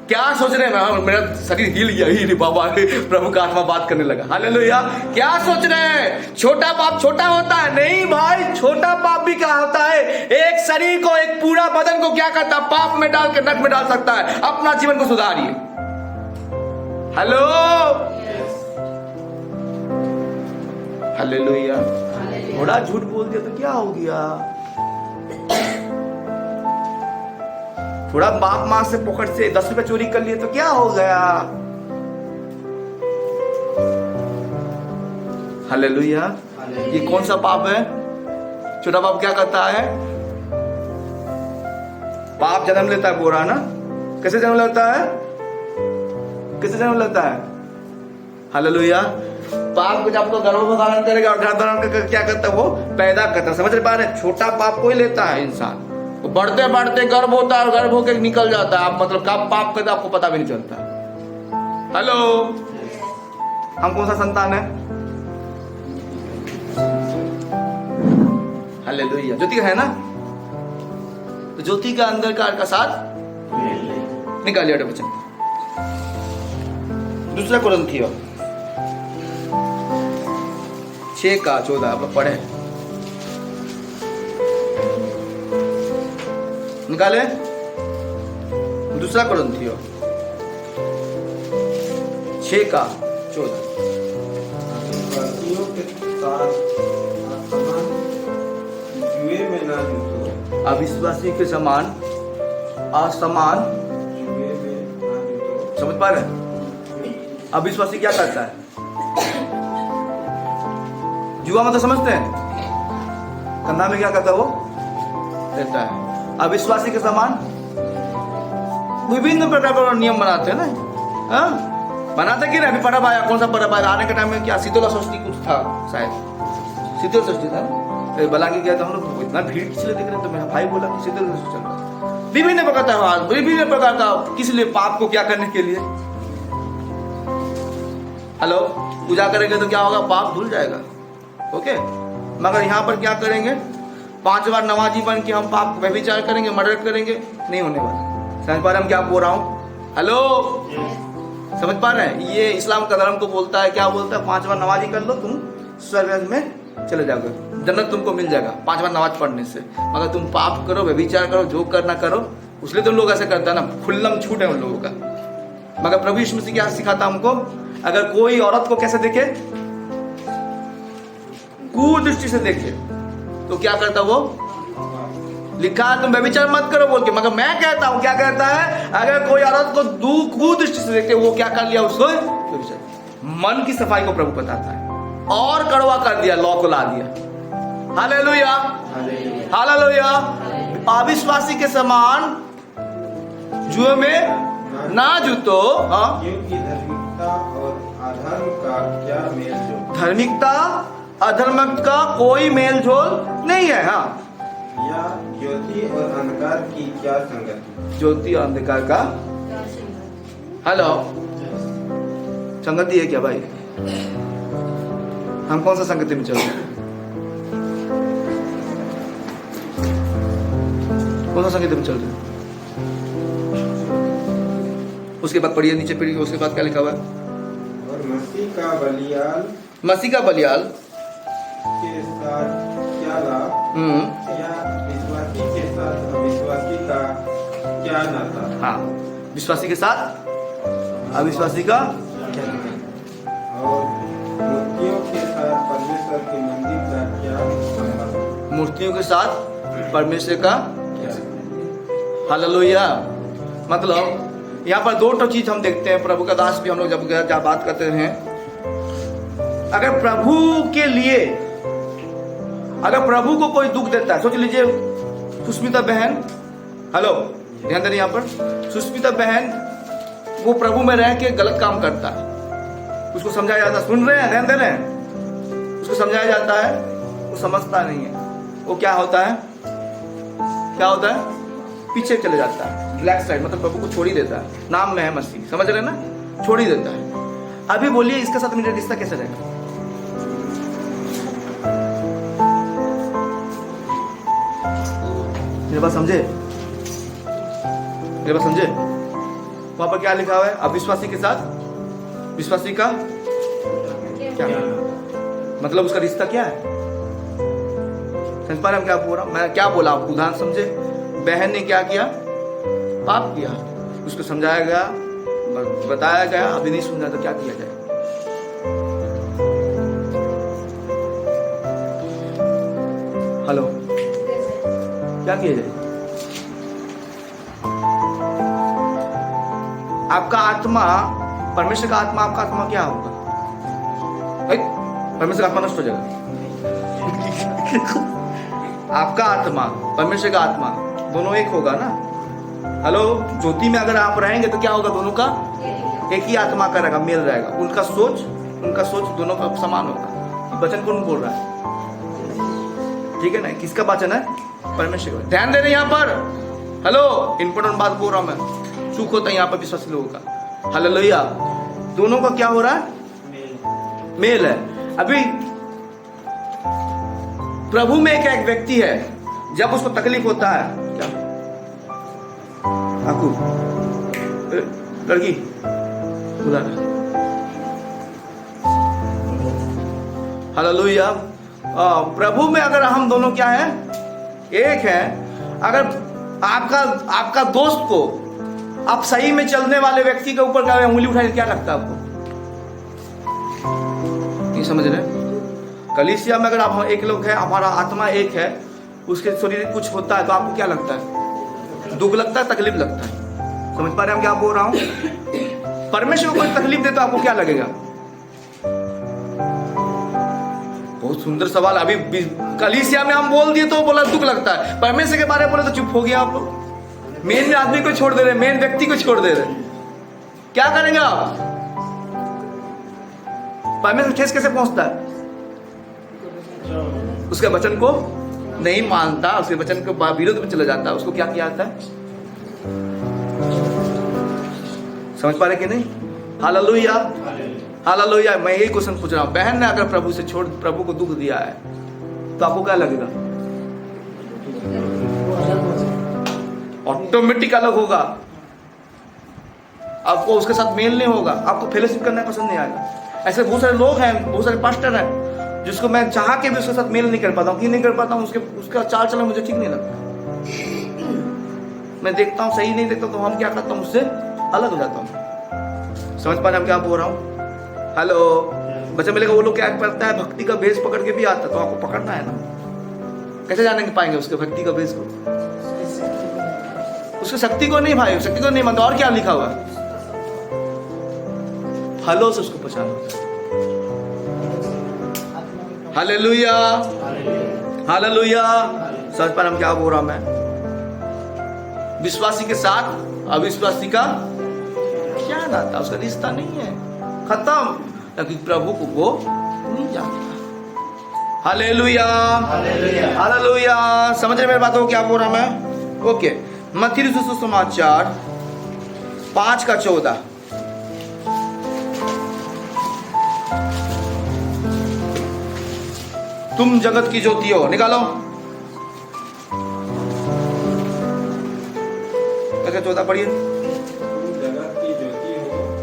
क्या सोच रहे हैं? मेरा शरीर हिल गया, ही बाबा, प्रभु का आत्मा बात करने लगा। हालेलुया। क्या सोच रहे हैं? छोटा पाप छोटा होता है? नहीं भाई, छोटा पाप भी क्या होता है, एक शरीर को, एक पूरा बदन को क्या करता है, पाप में डाल के नरक में डाल सकता है। अपना जीवन को सुधारिए। Hello, hallelujah. थोड़ा झूठ बोल दिया तो क्या हो गया, थोड़ा बाप माँ से पकड़ से 10 रुपए चोरी कर लिए तो क्या हो गया। हालेलुया। ये कौन सा पाप है? छोटा पाप क्या करता है? पाप जन्म लेता है, बोरा ना, कैसे जन्म लेता है, कैसे जन्म लेता है? हालेलुया। पाप को जब तो गर्भ धारण करेगा, और गर्भ धारण करके क्या करता है, वो पैदा करता है। समझ पा रहे? छोटा पाप को ही लेता है इंसान, बढ़ते बढ़ते गर्भ होता है और गर्भ होकर निकल जाता है। आप मतलब कब पाप करते आपको पता भी नहीं चलता। हेलो, हम कौन सा संतान है? हालेलुया। ज्योति है ना, तो ज्योति का अंदर का साथ निकालिए वचन। दूसरा कुरिन्थियों 6:14 आप लोग पढ़े, निकाले। दूसरा कुरिन्थियों 6:14। अविश्वासी के समान असमान, समझ पा रहे हैं? अविश्वासी क्या करता है? जुआ मतलब समझते हैं, कंधा में क्या करता है, वो देता है। अविश्वासी के समान विभिन्न प्रकार का नियम बनाते हैं ना, हाँ? बनाते कि नहीं? अभी पर्व आया, कौन सा पर्व आया? आने के टाइम में क्या शीतला षष्ठी कुछ था, शायद शीतल षष्ठी था ना। बलांगी गया तो हम लोग, इतना भीड़ किस लिए दिख रहे? तो मेरा भाई बोला कि शीतल षष्ठी चल रहा है। विभिन्न प्रकार का, विभिन्न प्रकार का, किस लिए? पाप को क्या करने के लिए। हेलो, पूजा करेंगे तो क्या होगा, पाप धुल जाएगा। ओके, मगर यहाँ पर क्या करेंगे, 5 बार नमाजी बन के हम पाप व्यभिचार करेंगे, मर्डर करेंगे, नहीं होने वाला। समझ पा रहे हम क्या बोल रहा हूँ? हेलो, समझ पा रहे हैं? ये इस्लाम का धर्म को बोलता है, क्या बोलता है? 5 बार नमाजी कर लो, तुम स्वर्ग में चले जाओगे, जन्नत तुमको मिल जाएगा 5 बार नमाज पढ़ने से। मगर तुम पाप करो, व्यभिचार करो, जो करना करो, उसलिए तो लोग ऐसे करता है ना, खुल्लम छूट है उन लोगों का। मगर प्रभु यीशु मसीह क्या सिखाता हमको? अगर कोई औरत को कैसे देखे, कुदृष्टि से देखे, तो क्या करता वो? लिखा है तुम व्यभिचार मत करो बोल के। मगर मैं कहता हूं, क्या कहता है? अगर कोई औरत को कुदृष्टि से देखते, वो क्या कर लिया? उसको मन की सफाई को प्रभु बताता है, और कड़वा कर दिया, लॉ को ला दिया। Hallelujah, hallelujah. अविश्वासी के समान जुए में ना जुतो, क्योंकि धार्मिकता और अधर्म का क्या मेल जोल? धार्मिकता अधर्म का कोई मेल जोल नहीं है। हाँ, या ज्योति और अंधकार की क्या संगति? ज्योति और अंधकार का, हेलो, संगति है क्या भाई? हम कौन सा संगति में चल रहे हैं? कौन सा संगति में चल रहे हैं? उसके बाद पढ़िए, नीचे पढ़िए, उसके बाद क्या लिखा हुआ है? और मसीह का बलियाल, मसीह का बलियाल के साथ क्या लाभ, या विश्वासी के साथ अविश्वासी का क्या नाता? हाँ, विश्वासी के साथ अविश्वासी का क्या नाता? और मूर्तियों के साथ परमेश्वर के मंदिर का क्या संबंध? मूर्तियों के साथ परमेश्वर का, हालेलुया। मतलब यहाँ पर 2 चीज हम देखते हैं। प्रभु का दास भी हम लोग जब बात करते हैं, अगर प्रभु के लिए, अगर प्रभु को कोई दुख देता है, सोच लीजिए सुष्मिता बहन, हेलो ध्यान देना, यहाँ पर सुष्मिता बहन वो प्रभु में रह के गलत काम करता है, उसको समझाया जाता, सुन रहे हैं, ध्यान दे रहे हैं, उसको समझाया जाता है, वो समझता नहीं है। वो क्या होता है, क्या होता है, पीछे चले जाता है, ब्लैक साइड, मतलब प्रभु को छोड़ ही देता है। नाम में है मसीह, समझ रहे ना, छोड़ ही देता है। अभी बोलिए इसके साथ मेरा रिश्ता कैसे रहेगा? मेरे बात समझे, मेरे बात समझे? वहां पर क्या लिखा हुआ है? अविश्वासी के साथ विश्वासी का क्या मतलब, उसका रिश्ता क्या है? समझ पा रहे हम क्या बोल रहा हूं? मैं क्या बोला आपको, उदाहरण समझे। बहन ने क्या किया, पाप किया, उसको समझाया गया, बताया गया, अभी नहीं समझा तो क्या किया जाए? हेलो, क्या किया जाए? आपका आत्मा, परमेश्वर का आत्मा, आपका आत्मा क्या होगा? परमेश्वर का आत्मा नष्ट हो जाएगा। आपका आत्मा, परमेश्वर का आत्मा, दोनों एक होगा ना। हेलो, ज्योति में अगर आप रहेंगे तो क्या होगा? दोनों का एक ही आत्मा का रहेगा, मेल रहेगा। उनका सोच दोनों का समान होगा। वचन कौन बोल रहा है? ठीक है ना, किसका वचन है? परमेश्वर का। ध्यान दे रहे यहाँ पर। हेलो, इंपोर्टेंट बात बोल रहा हूं मैं। चूक होता है यहाँ पर विश्वासी लोगों का। हालेलुया, दोनों का क्या हो रहा है? मेल है। अभी प्रभु में एक व्यक्ति है, जब उसको तकलीफ होता है, क्या आपको लड़की बुला रहा, हालेलुया। प्रभु में अगर हम दोनों क्या है, एक है। अगर आपका दोस्त को, आप सही में चलने वाले व्यक्ति के ऊपर क्या उंगली उठाए, क्या लगता है आपको? नहीं समझ रहे? कलीसिया में अगर आप एक लोग है, हमारा आत्मा एक है, उसके शरीर में कुछ होता है तो आपको क्या लगता है? दुख लगता है, तकलीफ लगता है। समझ पा रहे हम क्या बोल रहा हूं? परमेश्वर को कोई तकलीफ दे तो आपको क्या लगेगा? बहुत सुंदर सवाल। अभी कलीसिया में हम बोल दिए तो बोला दुख लगता है, परमेश्वर के बारे में बोले तो चुप हो गया आप लोग। मेन आदमी को छोड़ दे रहे, मेन व्यक्ति को छोड़ दे रहे, क्या करेंगे आप? परमेश्वर ठेस कैसे पहुंचता है? उसके वचन को नहीं मानता, उसके वचन के विरोध में चला जाता है, उसको क्या किया जाता है? समझ पा रहे कि नहीं? Hallelujah, hallelujah. मैं यही क्वेश्चन पूछ रहा हूं। बहन ने अगर प्रभु से छोड़, प्रभु को दुख दिया है तो आपको क्या लगेगा? ऑटोमेटिक अलग होगा। आपको उसके साथ मेल नहीं होगा, आपको फेलोशिप करना पसंद नहीं आएगा। ऐसे बहुत सारे लोग हैं, बहुत सारे पास्टर हैं, जिसको मैं चाह के भी उसके साथ मेल नहीं कर पाता हूँ। क्यों नहीं कर पाता हूँ? उसका चाल चलन मुझे ठीक नहीं लगता। मैं देखता हूँ, सही नहीं देखता तो हम क्या करता हूँ, उससे अलग हो जाता हूँ। समझ पा रहे हम क्या बोल रहा हूँ? हेलो, बच्चा मिलेगा। वो लोग क्या करता है, भक्ति का भेष पकड़ के भी आता है, तो आपको पकड़ना है ना। कैसे जाने पाएंगे उसके भक्ति का भेष को? उसकी शक्ति को नहीं भाई, शक्ति को नहीं मानते। और क्या लिखा हुआ है? हलो से उसको पहचानो। Hallelujah, hallelujah. समझ पर हम क्या बोल रहा हूं मैं? विश्वासी के साथ अविश्वासी का क्या नाता? उसका रिश्ता नहीं है, खत्म। क्योंकि प्रभु को वो नहीं जानता। Hallelujah, hallelujah. समझ रहे मेरी बातों को क्या बोल रहा मैं? ओके। मत्ती सुसमाचार 5:14। तुम जगत की ज्योति हो। निकालो। कैसे 14 पढ़िए।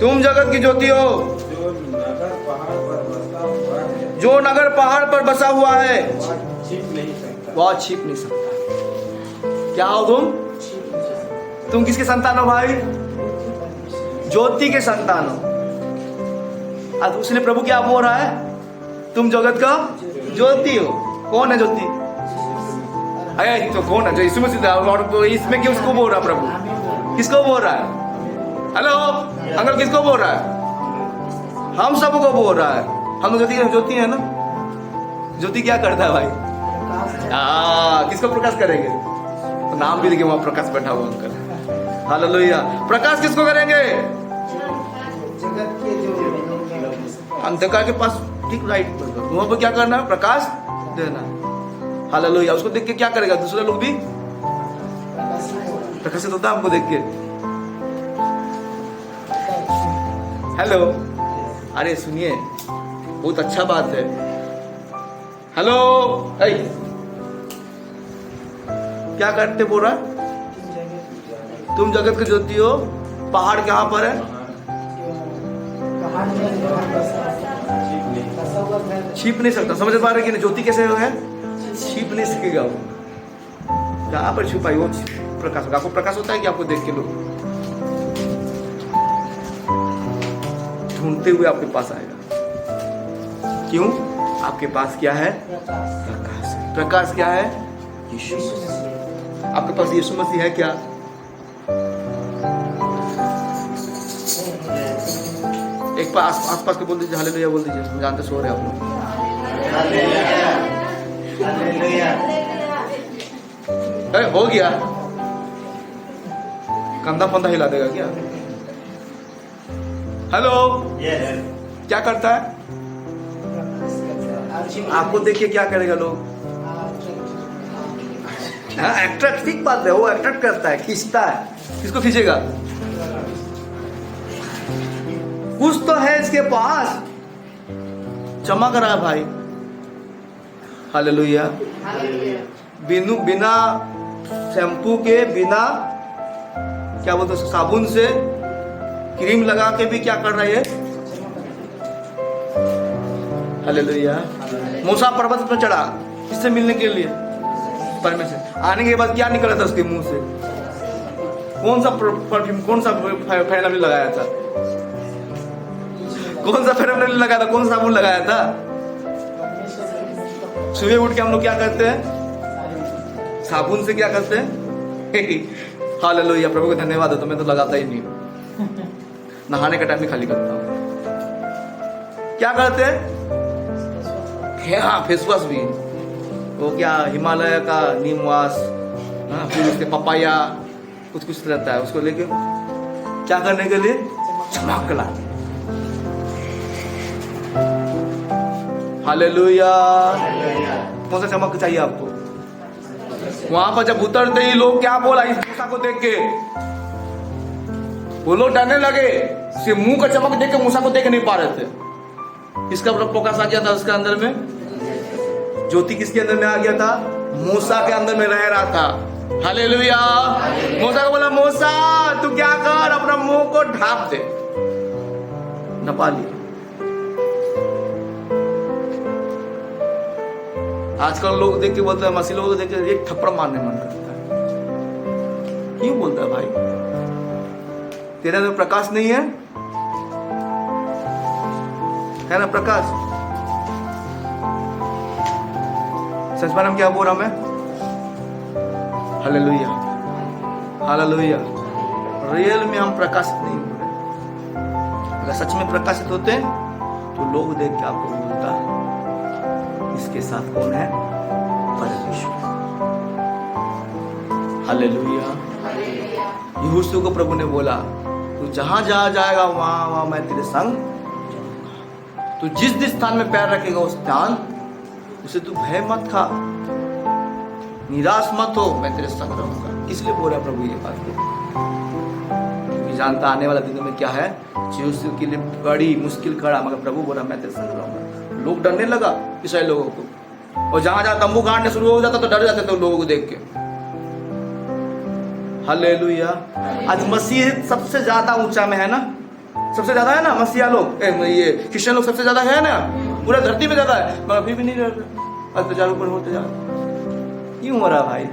तुम जगत की ज्योति हो, जो नगर पहाड़ पर बसा हुआ है, वह छिप नहीं सकता। क्या हो तुम? तुम किसके संतान हो भाई? ज्योति के संतान हो। आज उसने प्रभु क्या बोल रहा है? तुम जगत का ज्योति हो। कौन है ज्योति? अरे तो कौन है? जो यीशु मसीह। और इसमें क्यों उसको बोल रहा प्रभु? किसको बोल रहा है? हेलो अंकल, किसको बोल रहा है? हम सबको बोल रहा है। हम ज्योति है ना। ज्योति क्या करता है भाई? किसको प्रकाश करेंगे? तो नाम भी लिखे वहां, प्रकाश बैठा हुआ अंकल। हालेलुया। प्रकाश किसको करेंगे? अंधकार के पास ठीक राइट बराबर, वहां पर क्या करना है? प्रकाश देना है। हालेलुया। उसको देख के क्या करेगा? दूसरे लोग भी प्रकाशित होता है हमको देख के। हेलो, अरे सुनिए, बहुत अच्छा बात है। हेलो, क्या करते बोल रहा? तुम जगत की ज्योति हो। पहाड़ कहाँ पर है? छिप नहीं सकता। समझ पा रहे कि नहीं? ज्योति कैसे है? छिप नहीं सकेगा वो। कहाँ पर छुपाई? वो प्रकाश होगा। आपको प्रकाश होता है कि आपको देख के लोग ढूंढते हुए आपके पास आएगा? क्यों? आपके पास क्या है? प्रकाश। प्रकाश क्या है? यीशु मसीह। आपके पास यीशु मसीह है क्या? एक बार आसपास के बोल दीजिए हालेलुया बोल दीजिए। जानते सो रहे आप लोग। अरे हो गया, कंधा पंधा हिला देगा क्या? हेलो, क्या करता है? आपको देख के क्या करेगा लोग? अट्रैक्ट, ठीक बात है, वो अट्रैक्ट करता है, खींचता है। किसको खींचेगा? कुछ तो है इसके पास, चमक रहा है भाई। हालेलुया। बिना शैम्पू के, बिना क्या बोलते हैं साबुन से, क्रीम लगा के भी क्या कर रहा है? हालेलुया। मूसा पर्वत पर चढ़ा किससे मिलने के लिए? परमेश्वर। आने के बाद क्या निकला था उसके मुंह से? कौन सा परफ्यूम, कौन सा फेयर लवली लगाया था? कौन सा फेयर लवली लगाया था? कौन सा साबुन लगाया था? सुबह उठ के हम लोग क्या करते हैं? साबुन से क्या करते हैं? हालेलुया, प्रभु का धन्यवाद है। तो मैं तो लगाता ही नहीं, नहाने का टाइम भी खाली करता हूँ। क्या करते हैं? हाँ, फेस वॉश भी। वो क्या हिमालय का नीम वॉश, फिर उसके पपाया कुछ रहता है, उसको लेके क्या करने के लिए? चमक ला। हालेलुया। कौन सा चमक चाहिए आपको? वहां पर जब उतरते ही लोग क्या बोला इस मूसा को देख के? वो लोग डरने लगे। सिर्फ मुंह का चमक देख के मूसा को देख नहीं पा रहे थे। इसका प्रकाश आ गया था उसके अंदर में। ज्योति किसके अंदर में आ गया था? मूसा के अंदर में रह रहा था। हालेलुया। मूसा को बोला, मूसा तू क्या कर, अपना मुंह को ढाप दे। नपा लिया। आजकल लोग देख के बोलते हैं, मसीह लोग देख के एक थप्पड़ मारने मन करता है। क्यों बोलता है भाई? तेरे अंदर प्रकाश नहीं है ना? प्रकाश। सच में हम क्या बोल रहा मैं? Hallelujah, hallelujah. रियल में हम प्रकाशित नहीं हो रहे। अगर सच में प्रकाशित होते तो लोग देख के आपको बोलता इसके साथ कौन है? परमेश्वर। हालेलुया। यहोशू को प्रभु ने बोला, तू जहां जहां जाएगा वहां मैं तेरे संग। तू जिस स्थान में पैर रखेगा उस स्थान उसे तू भय मत खा, निराश मत हो, मैं तेरे संग रहूंगा। किस लिए बोल रहा प्रभु ये बात? क्योंकि जानता आने वाला दिनों में क्या है, यहोशू के लिए बड़ी मुश्किल खड़ा, मगर प्रभु बोला मैं तेरे संग रहूंगा। लोग डरने लगा इस्राएल लोगों को, और जहां जहां तंबू गाड़ने शुरू हो जाता तो डर जाते थे लोगों को देख के। हालेलुया। आज मसीह सबसे ज्यादा ऊंचा में है ना? सबसे ज्यादा है ना मसीहा लोग, ये क्रिश्चियन लोग सबसे ज्यादा है ना? पूरा धरती में ज्यादा है, मगर अभी भी नहीं डर रहा। अत्याचार ऊपर होते जा रहा। क्यों हो रहा भाई?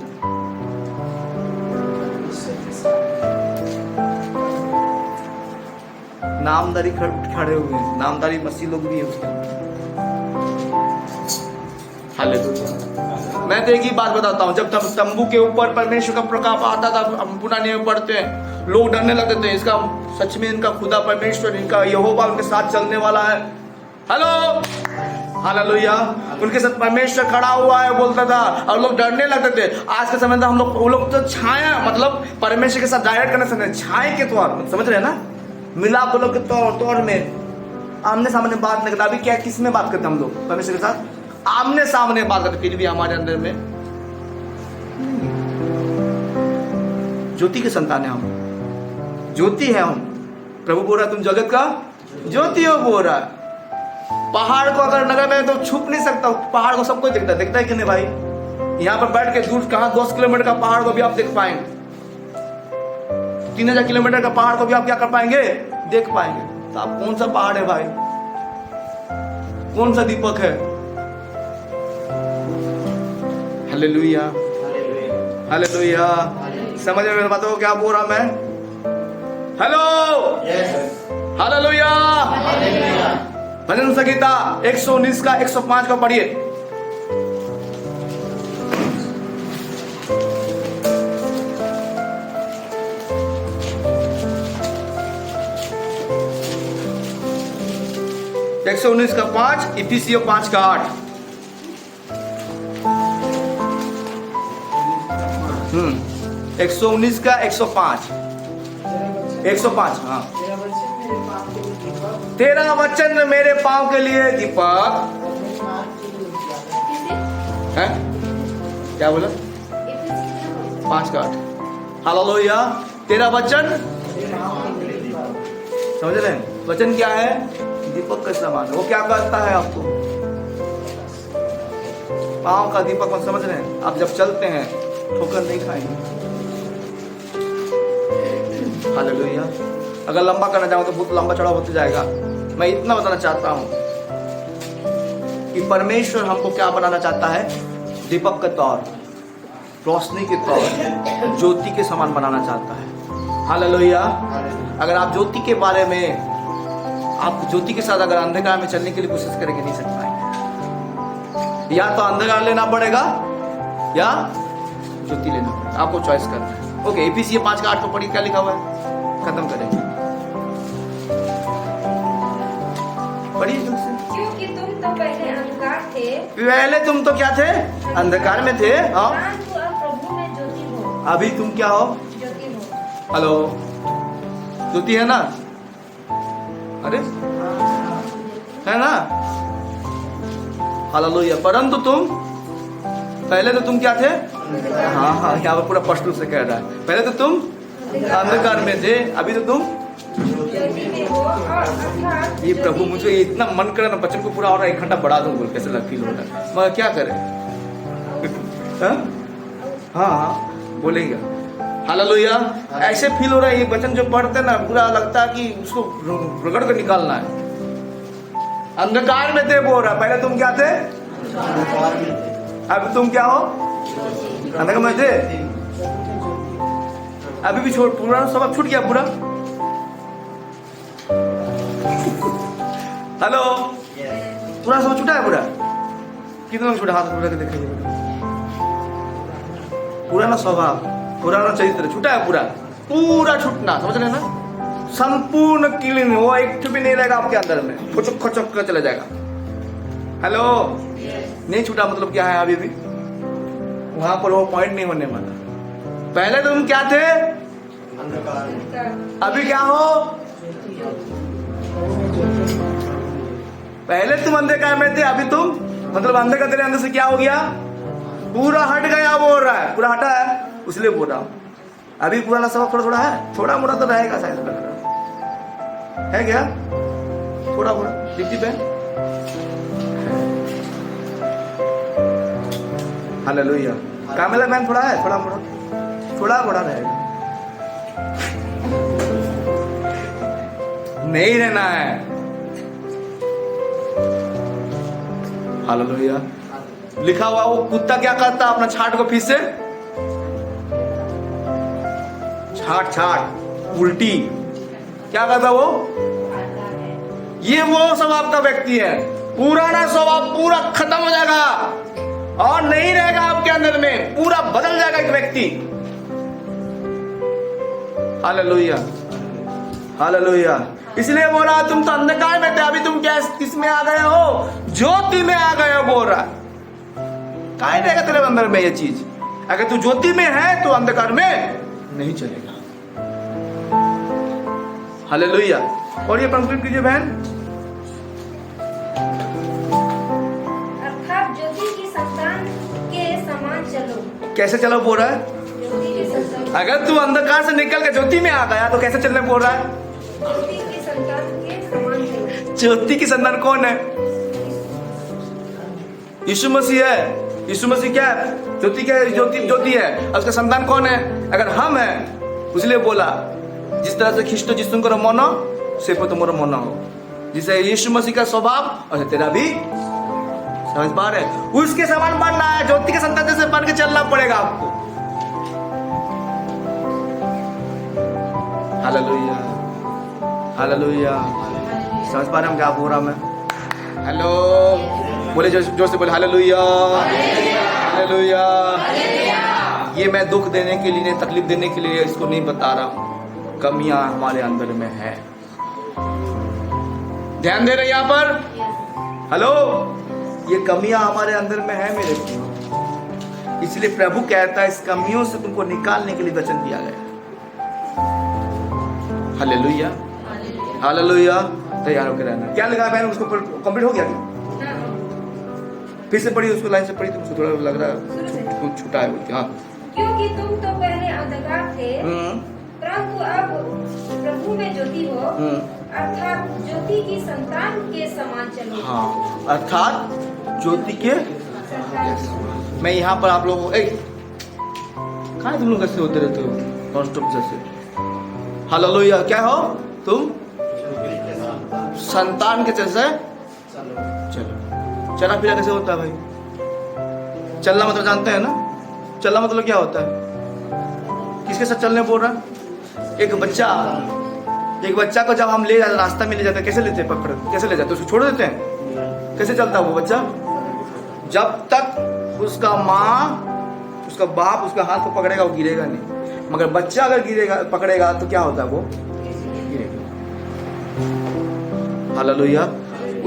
नामदारी खड़े हुए हैं, नामदारी मसीह लोग भी है उसके। हालेलुया। मैं तो एक ही बात बताता हूँ, जब तंबू के ऊपर परमेश्वर का प्रकाश आता था, हम पुराने में पढ़ते हैं, लोग डरने लगते थे। इसका सच में इनका खुदा परमेश्वर, इनका यहोवा उनके साथ चलने वाला है। Hello, hallelujah. उनके साथ परमेश्वर खड़ा हुआ है बोलता था, और लोग डरने लगते थे। आज के समय में हम लोग, वो लोग तो छाया, मतलब परमेश्वर के साथ डायरेक्ट कनेक्शन है, छाया के तौर, समझ रहे हैं ना? मिलाप लोग के तौर में आमने सामने बात नहीं करते। अभी क्या किस में बात करते हम लोग परमेश्वर के साथ? आमने सामने बात करते, फिर भी हमारे अंदर में ज्योति के संतान है हम, ज्योति है हम। प्रभु बोल रहा है तुम जगत का ज्योति हो बोल रहा है। पहाड़ को अगर नगर में तो छुप नहीं सकता, पहाड़ को सबको दिखता है कि नहीं भाई? यहाँ पर बैठ के दूर कहां 10 किलोमीटर का पहाड़ को भी आप देख पाएंगे, 3000 किलोमीटर का पहाड़ को भी आप क्या कर पाएंगे? देख पाएंगे। तो आप कौन सा पहाड़ है भाई? कौन सा दीपक है? Hallelujah, hallelujah. समझ में मेरी बातों को क्या बोल रहा मैं? Hello, hallelujah. भजन संहिता 119 का 105 का पढ़िए। एक 119 का 5, इफिसियों 5 का 8। 119 का 105, 105। हाँ, तेरा वचन मेरे पांव के लिए दीपक है। क्या बोला? 5 का 8। हालेलुया। तेरा वचन, समझ रहे हैं? वचन क्या है? दीपक का समान। वो क्या करता है आपको? पांव का दीपक। समझ रहे हैं? आप जब चलते हैं ठोकर नहीं खाएंगे। हालेलुया। अगर लंबा करना चाहो तो बहुत लंबा चढ़ा होता जाएगा। मैं इतना बताना चाहता हूं कि परमेश्वर हमको क्या बनाना चाहता है? दीपक के तौर, रोशनी के तौर, ज्योति के समान बनाना चाहता है। हालेलुया। अगर आप ज्योति के बारे में, आप ज्योति के साथ अगर अंधकार में चलने के लिए कोशिश करेंगे, नहीं सकता है। या तो अंधकार लेना पड़ेगा या ज्योति लेना पड़ेगा, आपको चॉइस करना है। ओके, इफिसियों 5 का 8 को पढ़िए, क्या लिखा हुआ है? खत्म करेंगे, पढ़िए जल्दी से। क्योंकि तुम तो पहले अंधकार थे। पहले तुम तो क्या थे? अंधकार में थे। हाँ, परंतु अब प्रभु में ज्योति हो। अभी तुम क्या हो? ज्योति हो। हेलो, ज्योति है ना? अरे है ना? हालेलुया। परंतु तुम, पहले तो तुम क्या थे? हाँ हाँ, यहाँ पर पूरा स्पष्ट रूप से कह रहा है। पहले तो तुम अंधकार में थे, अभी तो तुम ज्योति में हो। और अर्थात ये प्रभु, मुझे इतना मन करे ना बच्चन को पूरा और 1 घंटा बढ़ा दूं, बोल कैसे लग फील हो रहा है। मगर क्या करें? हाँ हाँ, बोलेंगे। हालेलुया। ऐसे फील हो रहा है, ये वचन जो पढ़ते ना पूरा लगता है कि उसको रगड़ कर निकालना है। अंधकार में थे बोल रहा, पहले तुम क्या थे? अभी तुम क्या हो? अंधकार में थे, अभी भी छोड़, पूरा सब छूट गया पूरा। हेलो, पूरा सब छूटा है पूरा? कितना लोग छूटा? हाथ पूरा के देखिए। पुराना स्वभाव, पुराना चरित्र छूटा है पूरा, पूरा छूटना, समझ रहे ना? संपूर्ण क्लीन, वो एक भी नहीं रहेगा आपके अंदर में, खुचक खुचक कर चला जाएगा। हेलो, नहीं छूटा मतलब क्या है? अभी भी वहां पर वो पॉइंट नहीं होने वाला। पहले तुम क्या थे? अभी क्या हो? पहले तुम अंधकार में थे, अभी तुम, मतलब अंधकार तेरे अंदर से क्या हो गया? पूरा हट गया बोल रहा है। पूरा हटा है, इसलिए बोल रहा हूं। अभी पुराना सबक थोड़ा थोड़ा है, थोड़ा मोड़ा तो रहेगा शायद, लग रहा है क्या? थोड़ा मोड़ा दीप्ति बहन। हालेलुया। कामिला बहन थोड़ा है, थोड़ा मोड़ा रहेगा। नहीं रहना है। हालेलुया। लिखा हुआ वो कुत्ता क्या करता? अपना छाट को फिर से छाट उल्टी क्या करता वो? ये वो स्वभाव का व्यक्ति है। पुराना स्वभाव पूरा खत्म हो जाएगा और नहीं रहेगा आपके अंदर में, पूरा बदल जाएगा एक व्यक्ति। Hallelujah, hallelujah. इसलिए बोल रहा तुम तो अंधकार में थे, अभी तुम क्या किसमें आ गए हो? ज्योति में आ गए हो बोल रहा। काहे रहेगा तेरे अंदर में ये चीज? अगर तू ज्योति में है तो अंधकार में नहीं चलेगा। हालेलुया। और ये कंक्लूड कीजिए बहन। अर्थात ज्योति की संतान के समान चलो। कैसे चलो बोल रहा है? ज्योति की संतान, अगर तू अंधकार से निकल के ज्योति में आ गया तो कैसे चलने बोल रहा है? ज्योति की संतान के समान चलो। ज्योति की संतान कौन है? यीशु मसीह है। यीशु मसीह क्या है? ज्योति क्या है? ज्योति है। और उसका संतान कौन है? अगर हम हैं, इसलिए बोला जिस तरह से ख्रिस्ट जिसुन को मनो से पर तुम्हारा मनो हो, जिसे यीशु मसीह का स्वभाव और तेरा भी समझ पा रहे, उसके समान बनना है। ज्योति के संतान जैसे बन के चलना पड़ेगा आपको। Hallelujah, hallelujah. समझ पा रहे हम क्या बोल रहा मैं? हेलो, बोले जोर से बोले हालेलुया, हालेलुया। ये मैं दुख देने के लिए, तकलीफ देने के लिए इसको नहीं बता रहा हूं। कमियां हमारे अंदर में है। ध्यान दे रहे यहाँ पर? हेलो, ये कमियां हमारे अंदर में है मेरे को, इसलिए प्रभु कहता है इस कमियों से तुमको निकालने के लिए वचन दिया गया। Hallelujah, hallelujah. तैयार होकर रहना। क्या लगा बहन? उसको कंप्लीट हो गया क्या? फिर से पढ़ी, उसको लाइन से पढ़ी, तुमको थोड़ा लग रहा है कुछ छूटा है बोलते। हाँ, क्योंकि तुम तो पहले अंधकार थे, परंतु अब प्रभु में ज्योति हो, अर्थात ज्योति की संतान के समान चलो। हाँ, अर्थात ज्योति के। संतान। मैं यहाँ पर आप लोगों को कहाँ तुम लोग कैसे होते रहते हो नॉन स्टॉप जैसे? हालेलुया। क्या हो तुम? संतान के जैसे चलो। चला फिरा कैसे होता है भाई? चलना मतलब जानते हैं ना? चलना मतलब क्या होता है? किसके साथ चलने बोल रहा है? एक बच्चा को जब हम ले जाते, रास्ता में ले जाते, कैसे लेते हैं? पकड़ कैसे ले जाते? उसको छोड़ देते हैं? कैसे चलता है वो बच्चा? जब तक उसका माँ, उसका बाप उसका हाथ को पकड़ेगा वो गिरेगा नहीं। मगर बच्चा अगर गिरेगा, पकड़ेगा तो क्या होता है? वो गिरेगा। हालेलुया।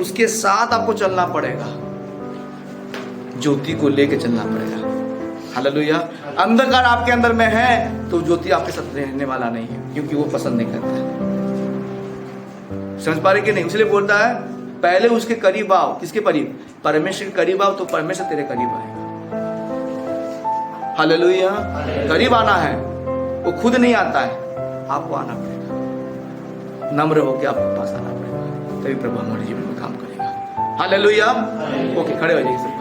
उसके साथ आपको चलना पड़ेगा, ज्योति को लेके चलना पड़ेगा। हालेलुया। अंधकार आपके अंदर में है तो ज्योति आपके साथ रहने वाला नहीं है, क्योंकि वो पसंद नहीं करता है। समझ पा रहे कि नहीं? इसलिए बोलता है पहले उसके करीब आओ। किसके करीब? परमेश्वर के करीब आओ तो परमेश्वर तेरे करीब आएगा। हालेलुया। करीब आना है, वो खुद नहीं आता है, आपको आना पड़ेगा। नम्र होकर आपके पास आना पड़ेगा, तभी प्रभु हमारे जीवन में काम करेगा। हालेलुया। ओके, खड़े हो जाइए सब।